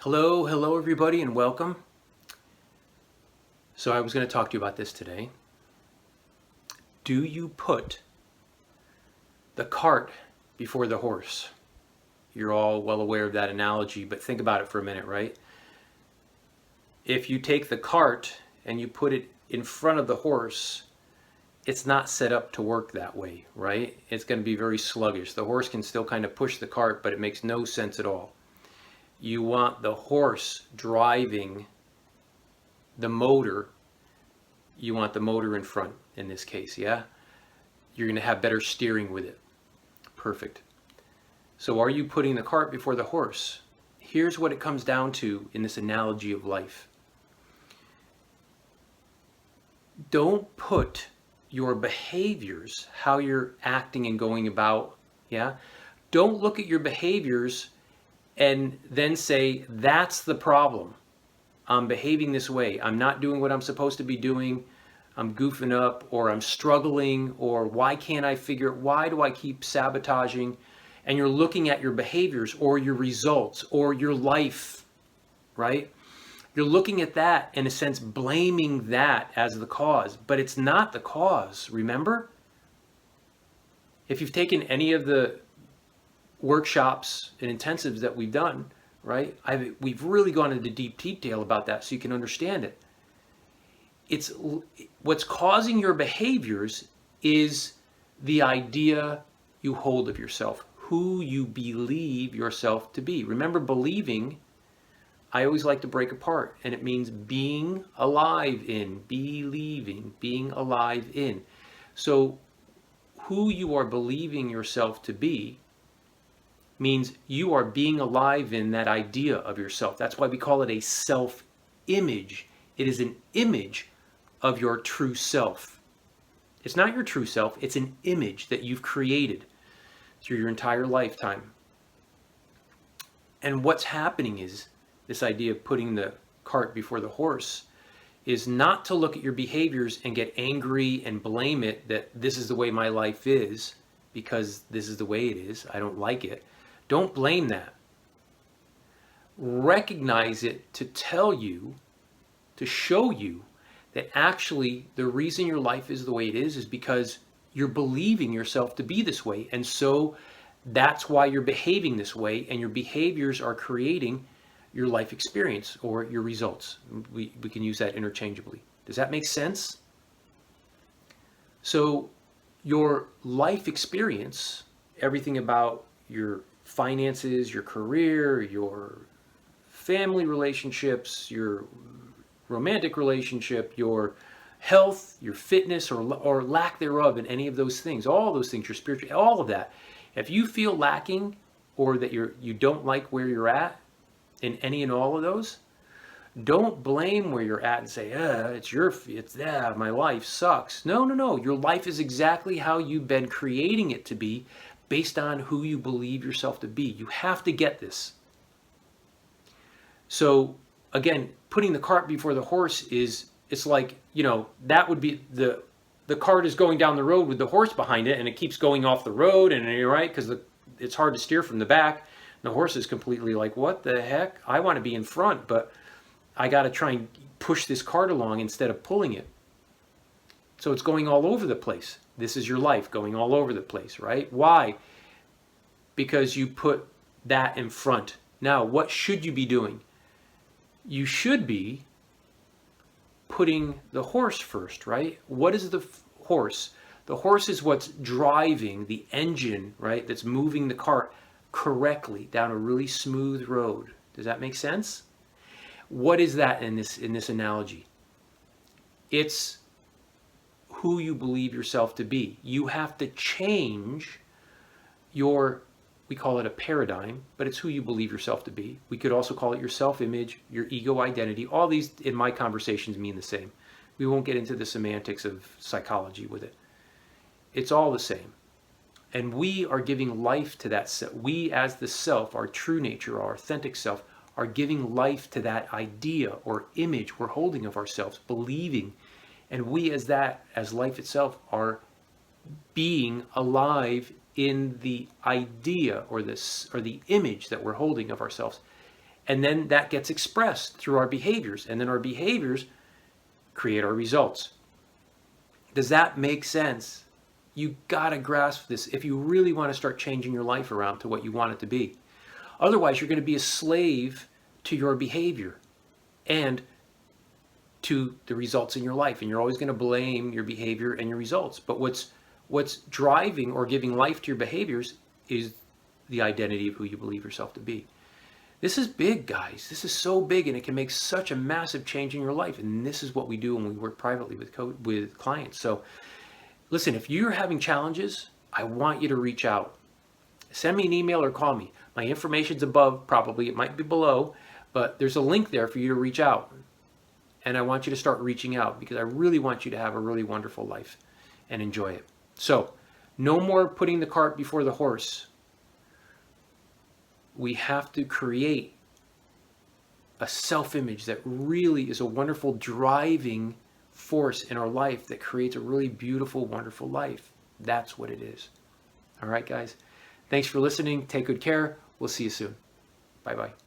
Hello everybody and welcome. So I was going to talk to you about this today. Do you put the cart before the horse? You're all well aware of that analogy, but think about it for a minute, right? If you take the cart and you put it in front of the horse, it's not set up to work that way, right? It's going to be very sluggish. The horse can still kind of push the cart, but it makes no sense at all. You want the horse driving the motor. You want the motor in front in this case, yeah? You're going to have better steering with it. Perfect. So are you putting the cart before the horse? Here's what it comes down to in this analogy of life. Don't put your behaviors, how you're acting and going about, yeah? Don't look at your behaviors and then say, that's the problem. I'm behaving this way. I'm not doing what I'm supposed to be doing. I'm goofing up, or I'm struggling, or why can't I figure it? Why do I keep sabotaging? And you're looking at your behaviors or your results or your life, right? You're looking at that, in a sense, blaming that as the cause, but it's not the cause, remember? If you've taken any of the workshops and intensives that we've done, right? We've really gone into deep detail about that so you can understand it. It's what's causing your behaviors is the idea you hold of yourself, who you believe yourself to be. Remember, believing, I always like to break apart, and it means being alive in, believing, being alive in. So who you are believing yourself to be means you are being alive in that idea of yourself. That's why we call it a self-image. It is an image of your true self. It's not your true self, it's an image that you've created through your entire lifetime. And what's happening is this idea of putting the cart before the horse is not to look at your behaviors and get angry and blame it that this is the way my life is because this is the way it is. I don't like it. Don't blame that. Recognize it to tell you, to show you that actually the reason your life is the way it is because you're believing yourself to be this way. And so that's why you're behaving this way, and your behaviors are creating your life experience or your results. We can use that interchangeably. Does that make sense? So your life experience, everything about your finances, your career, your family relationships, your romantic relationship, your health, your fitness, or lack thereof in any of those things, all those things, your spiritual, all of that. If you feel lacking or that you don't like where you're at in any and all of those, don't blame where you're at and say, my life sucks. No. Your life is exactly how you've been creating it to be based on who you believe yourself to be. You have to get this. So again, putting the cart before the horse it's like, that would be the cart is going down the road with the horse behind it, and it keeps going off the road, and you're right, because it's hard to steer from the back. The horse is completely like, what the heck? I want to be in front, but I got to try and push this cart along instead of pulling it. So it's going all over the place. This is your life going all over the place, right? Why? Because you put that in front. Now, what should you be doing? You should be putting the horse first, right? What is the horse? The horse is what's driving the engine, right? That's moving the cart correctly down a really smooth road. Does that make sense? What is that in this analogy? It's who you believe yourself to be. You have to change we call it a paradigm, but it's who you believe yourself to be. We could also call it your self-image, your ego identity. All these in my conversations mean the same. We won't get into the semantics of psychology with it. It's all the same. And we are giving life to that. We as the self, our true nature, our authentic self, are giving life to that idea or image we're holding of ourselves, believing. And we as life itself, are being alive in the idea or the image that we're holding of ourselves. And then that gets expressed through our behaviors. And then our behaviors create our results. Does that make sense? You gotta grasp this if you really want to start changing your life around to what you want it to be. Otherwise, you're going to be a slave to your behavior and to the results in your life. And you're always going to blame your behavior and your results. But what's driving or giving life to your behaviors is the identity of who you believe yourself to be. This is big, guys. This is so big, and it can make such a massive change in your life. And this is what we do when we work privately with clients. So listen, if you're having challenges, I want you to reach out. Send me an email or call me. My information's above, probably. It might be below, but there's a link there for you to reach out. And I want you to start reaching out because I really want you to have a really wonderful life and enjoy it. So, no more putting the cart before the horse. We have to create a self-image that really is a wonderful driving force in our life that creates a really beautiful, wonderful life. That's what it is. All right, guys. Thanks for listening. Take good care. We'll see you soon. Bye-bye.